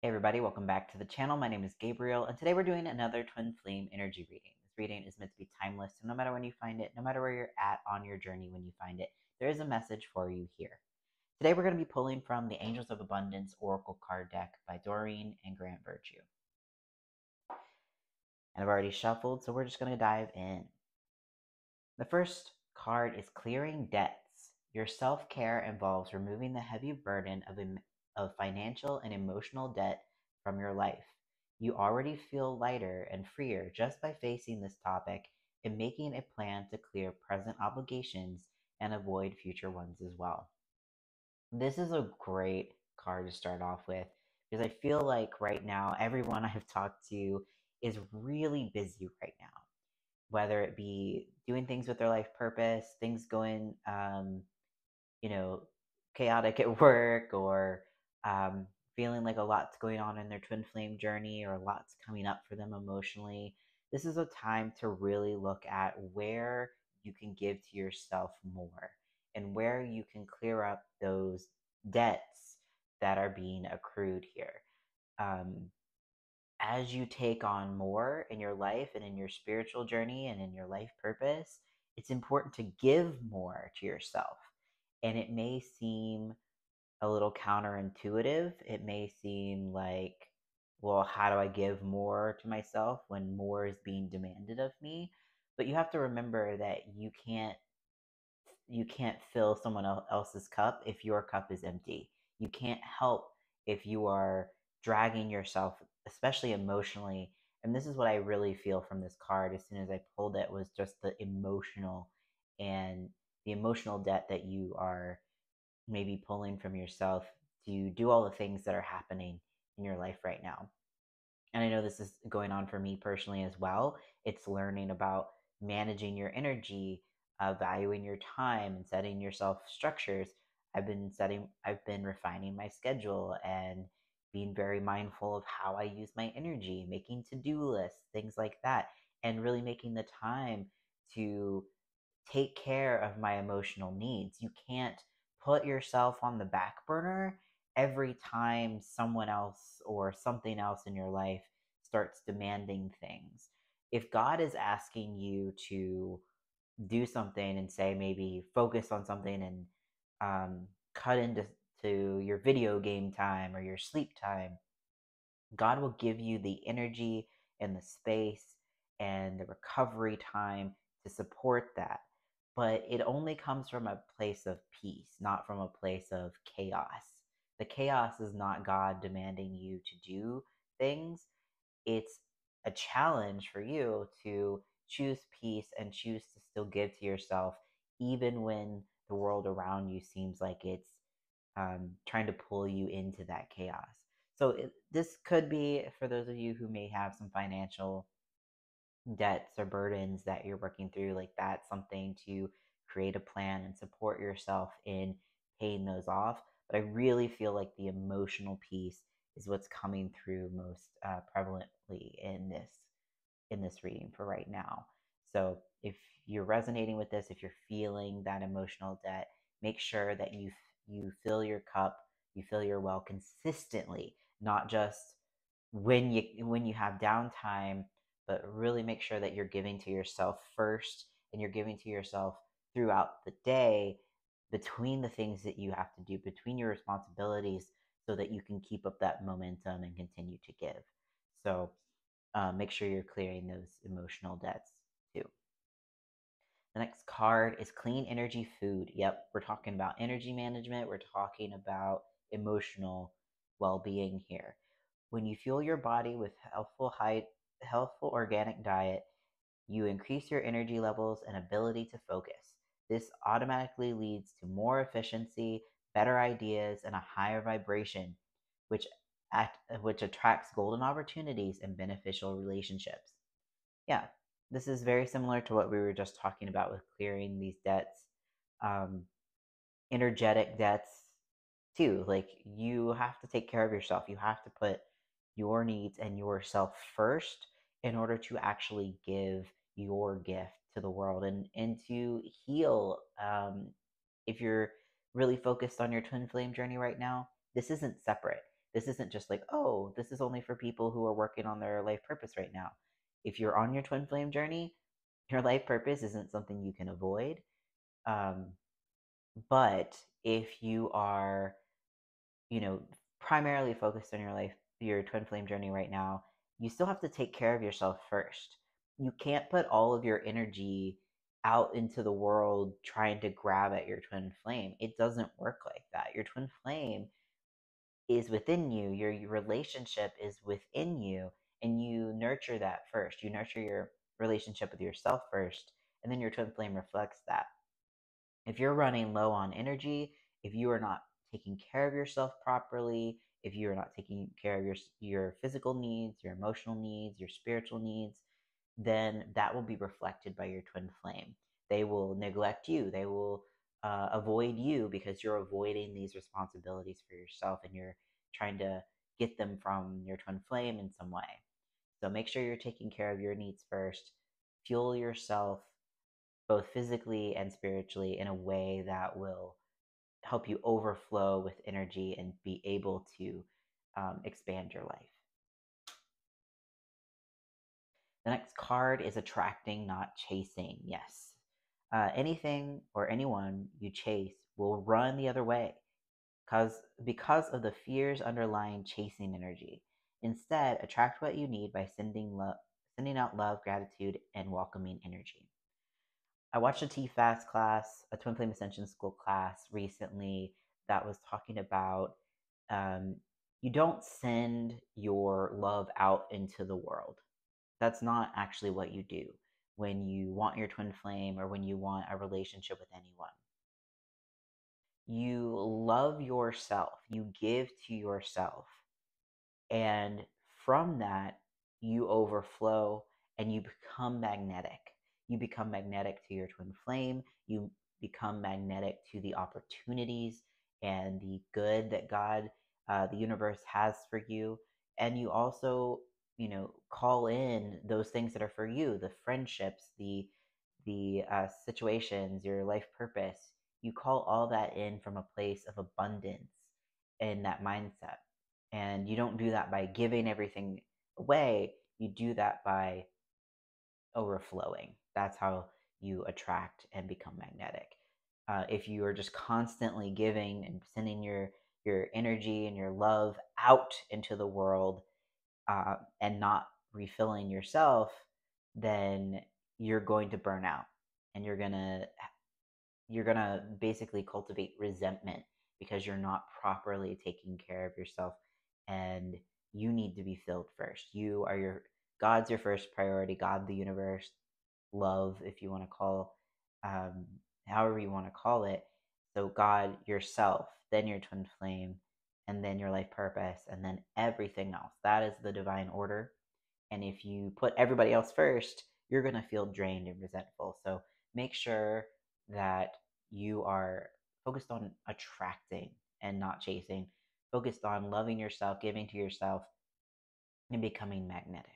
Hey everybody, welcome back to the channel. My name is Gabriel, and today we're doing another twin flame energy reading. This reading is meant to be timeless, so no matter when you find it, no matter where you're at on your journey when you find it, there is a message for you here. Today we're going to be pulling from the Angels of Abundance Oracle card deck by Doreen and Grant Virtue. And I've already shuffled, so we're just going to dive in. The first card is Clearing Debts. Your self-care involves removing the heavy burden of financial and emotional debt from your life. You already feel lighter and freer just by facing this topic and making a plan to clear present obligations and avoid future ones as well. This is a great card to start off with because I feel like right now everyone I've talked to is really busy right now, whether it be doing things with their life purpose, things going, chaotic at work, or feeling like a lot's going on in their twin flame journey, or a lot's coming up for them emotionally. This is a time to really look at where you can give to yourself more and where you can clear up those debts that are being accrued here. As you take on more in your life and in your spiritual journey and in your life purpose, it's important to give more to yourself. And it may seem a little counterintuitive. It may seem like, well, how do I give more to myself when more is being demanded of me? But you have to remember that you can't fill someone else's cup if your cup is empty. You can't help if you are dragging yourself, especially emotionally. And this is what I really feel from this card as soon as I pulled it, was just the emotional debt that you are maybe pulling from yourself to do all the things that are happening in your life right now. And I know this is going on for me personally as well. It's learning about managing your energy, valuing your time, and setting yourself structures. I've been refining my schedule and being very mindful of how I use my energy, making to-do lists, things like that, and really making the time to take care of my emotional needs. You can't put yourself on the back burner every time someone else or something else in your life starts demanding things. If God is asking you to do something and say maybe focus on something and cut into your video game time or your sleep time, God will give you the energy and the space and the recovery time to support that. But it only comes from a place of peace, not from a place of chaos. The chaos is not God demanding you to do things. It's a challenge for you to choose peace and choose to still give to yourself, even when the world around you seems like it's trying to pull you into that chaos. So this could be for those of you who may have some financial debts or burdens that you're working through, like that's something to create a plan and support yourself in paying those off. But I really feel like the emotional piece is what's coming through most prevalently in this reading for right now. So if you're resonating with this, if you're feeling that emotional debt, make sure that you fill your cup, you fill your well consistently, not just when you have downtime, but really make sure that you're giving to yourself first, and you're giving to yourself throughout the day, between the things that you have to do, between your responsibilities, so that you can keep up that momentum and continue to give. So make sure you're clearing those emotional debts too. The next card is Clean Energy Food. Yep, we're talking about energy management. We're talking about emotional well-being here. When you fuel your body with healthful organic diet, you increase your energy levels and ability to focus. This automatically leads to more efficiency, better ideas, and a higher vibration, which which attracts golden opportunities and beneficial relationships. Yeah, this is very similar to what we were just talking about with clearing these debts, um, energetic debts too. Like, you have to take care of yourself. You have to put your needs and yourself first in order to actually give your gift to the world and to heal. If you're really focused on your twin flame journey right now, this isn't separate. This isn't just like, oh, this is only for people who are working on their life purpose right now. If you're on your twin flame journey, your life purpose isn't something you can avoid. Um, but if you are, you know, primarily focused on your twin flame journey right now, you still have to take care of yourself first. You can't put all of your energy out into the world trying to grab at your twin flame. It doesn't work like that. Your twin flame is within you, your relationship is within you, and you nurture that first. You nurture your relationship with yourself first, and then your twin flame reflects that. If you're running low on energy, if you are not taking care of yourself properly, if you are not taking care of your physical needs, your emotional needs, your spiritual needs, then that will be reflected by your twin flame. They will neglect you. They will avoid you because you're avoiding these responsibilities for yourself and you're trying to get them from your twin flame in some way. So make sure you're taking care of your needs first. Fuel yourself both physically and spiritually in a way that will help you overflow with energy and be able to expand your life. The next card is attracting, not chasing. Yes. Anything or anyone you chase will run the other way because of the fears underlying chasing energy. Instead, attract what you need by sending out love, gratitude, and welcoming energy. I watched a TFAS class, a Twin Flame Ascension School class recently that was talking about um, you don't send your love out into the world. That's not actually what you do when you want your twin flame or when you want a relationship with anyone. You love yourself, you give to yourself, and from that, you overflow and you become magnetic. You become magnetic to your twin flame. You become magnetic to the opportunities and the good that God, the universe has for you. And you also, call in those things that are for you, the friendships, the situations, your life purpose. You call all that in from a place of abundance in that mindset. And you don't do that by giving everything away. You do that by overflowing. That's how you attract and become magnetic. If you are just constantly giving and sending your energy and your love out into the world and not refilling yourself, then you're going to burn out and you're gonna basically cultivate resentment because you're not properly taking care of yourself, and you need to be filled first. You are God's your first priority. God, the universe, love, if you want to call, um, however you want to call it. So God, yourself, then your twin flame, and then your life purpose, and then everything else. That is the divine order. And if you put everybody else first, you're going to feel drained and resentful. So make sure that you are focused on attracting and not chasing, focused on loving yourself, giving to yourself, and becoming magnetic.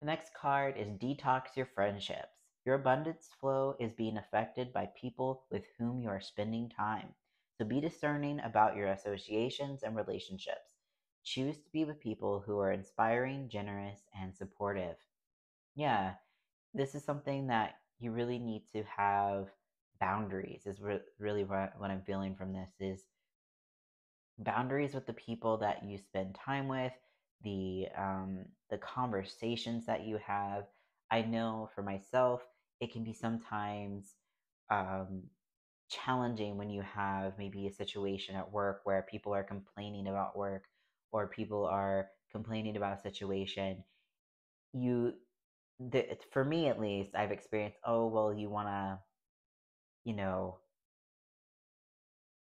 The next card is detox your friendships. Your abundance flow is being affected by people with whom you are spending time. So be discerning about your associations and relationships. Choose to be with people who are inspiring, generous, and supportive. Yeah, this is something that you really need to have boundaries, is really what I'm feeling from this is boundaries with the people that you spend time with, the conversations that you have. I know for myself, it can be sometimes um, challenging when you have maybe a situation at work where people are complaining about work or people are complaining about a situation. You, for me at least, I've experienced. Oh well, you want to, you know,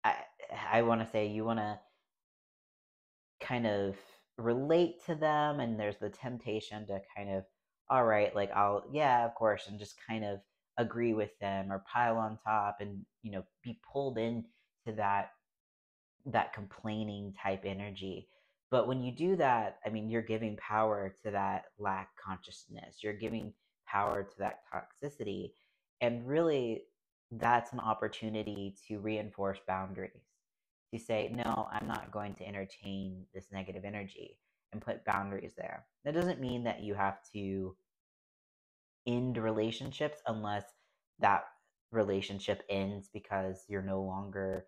I I want to say you want to kind of relate to them, and there's the temptation to kind of, all right, like I'll, yeah, of course, and just kind of agree with them or pile on top and be pulled into that complaining type energy. But when you do that, I mean, you're giving power to that lack consciousness, you're giving power to that toxicity. And really, that's an opportunity to reinforce boundaries, to say, no, I'm not going to entertain this negative energy, and put boundaries there. That doesn't mean that you have to end relationships unless that relationship ends because you're no longer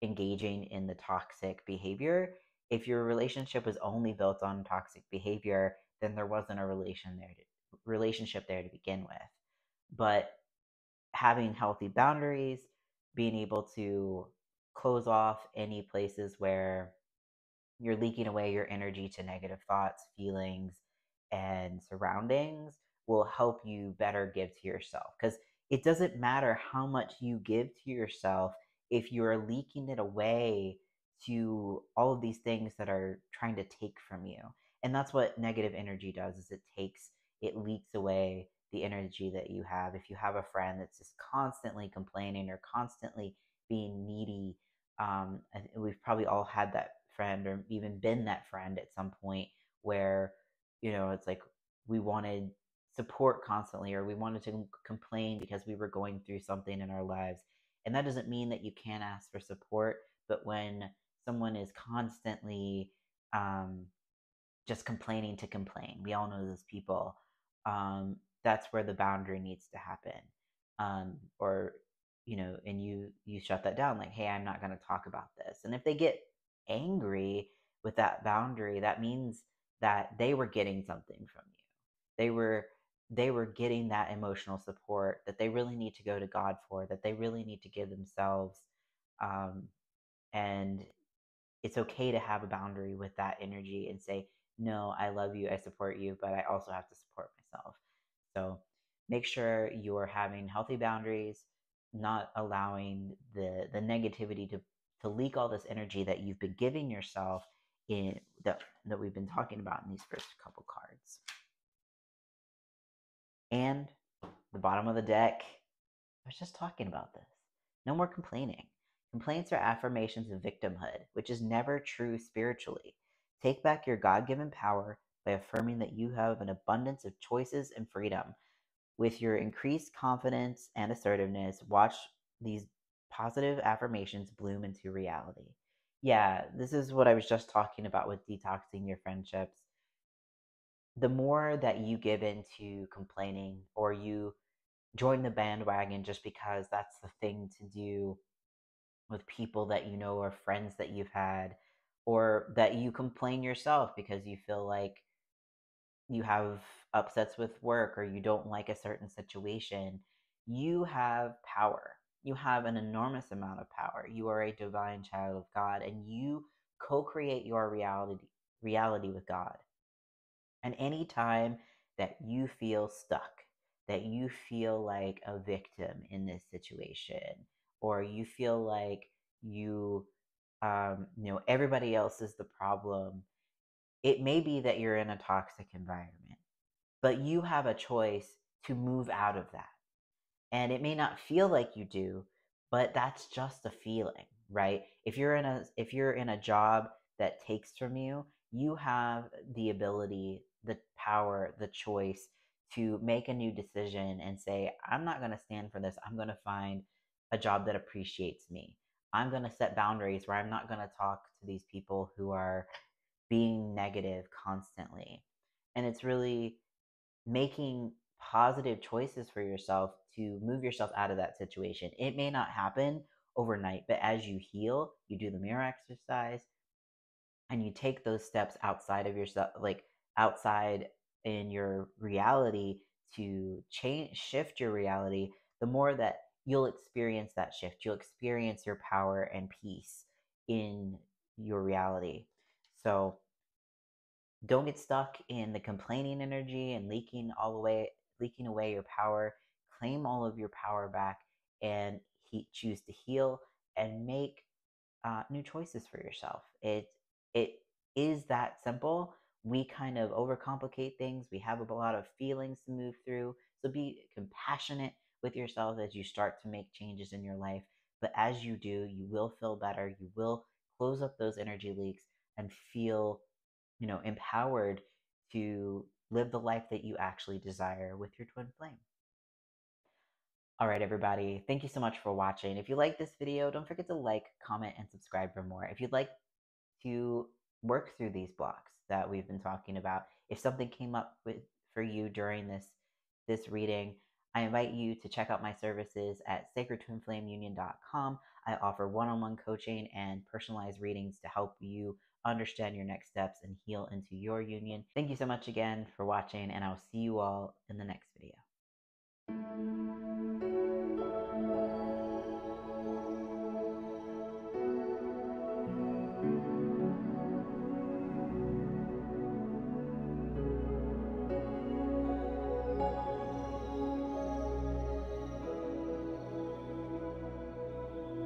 engaging in the toxic behavior. If your relationship was only built on toxic behavior, then there wasn't a relationship there to begin with. But having healthy boundaries, being able to close off any places where you're leaking away your energy to negative thoughts, feelings, and surroundings will help you better give to yourself. Because it doesn't matter how much you give to yourself if you're leaking it away to all of these things that are trying to take from you. And that's what negative energy does, is it leaks away the energy that you have. If you have a friend that's just constantly complaining or constantly being needy, we've probably all had that friend or even been that friend at some point where, it's like we wanted support constantly, or we wanted to complain because we were going through something in our lives. And that doesn't mean that you can't ask for support, but when someone is constantly um, just complaining to complain. We all know those people. That's where the boundary needs to happen. Or, and you shut that down, like, hey, I'm not going to talk about this. And if they get angry with that boundary, that means that they were getting something from you. They were getting that emotional support that they really need to go to God for, that they really need to give themselves. And it's okay to have a boundary with that energy and say, no, I love you, I support you, but I also have to support myself. So make sure you're having healthy boundaries, not allowing the negativity to leak all this energy that you've been giving yourself in that we've been talking about in these first couple cards. And the bottom of the deck, I was just talking about this. No more complaining. Complaints are affirmations of victimhood, which is never true spiritually. Take back your God given power by affirming that you have an abundance of choices and freedom. With your increased confidence and assertiveness, watch these positive affirmations bloom into reality. Yeah, this is what I was just talking about with detoxing your friendships. The more that you give into complaining, or you join the bandwagon just because that's the thing to do with people that you know or friends that you've had, or that you complain yourself because you feel like you have upsets with work or you don't like a certain situation, you have power. You have an enormous amount of power. You are a divine child of God, and you co-create your reality with God. And any time that you feel stuck, that you feel like a victim in this situation, or you feel like everybody else is the problem, it may be that you're in a toxic environment, but you have a choice to move out of that. And it may not feel like you do, but that's just a feeling, right? If you're in a job that takes from you, you have the ability, the power, the choice to make a new decision and say, I'm not going to stand for this. I'm going to find a job that appreciates me. I'm going to set boundaries where I'm not going to talk to these people who are being negative constantly. And it's really making positive choices for yourself to move yourself out of that situation. It may not happen overnight, but as you heal, you do the mirror exercise and you take those steps outside of yourself, like outside in your reality, to shift your reality, the more that you'll experience that shift, you'll experience your power and peace in your reality. So don't get stuck in the complaining energy and leaking away your power. Claim all of your power back, and choose to heal and make new choices for yourself. It is that simple. We kind of overcomplicate things. We have a lot of feelings to move through. So be compassionate with yourself as you start to make changes in your life. But as you do, you will feel better. You will close up those energy leaks and feel, empowered to live the life that you actually desire with your twin flame. All right, everybody. Thank you so much for watching. If you like this video, don't forget to like, comment, and subscribe for more. If you'd like to work through these blocks that we've been talking about, if something came up for you during this reading, I invite you to check out my services at SacredTwinFlameUnion.com. I offer one-on-one coaching and personalized readings to help you understand your next steps and heal into your union. Thank you so much again for watching, and I'll see you all in the next video.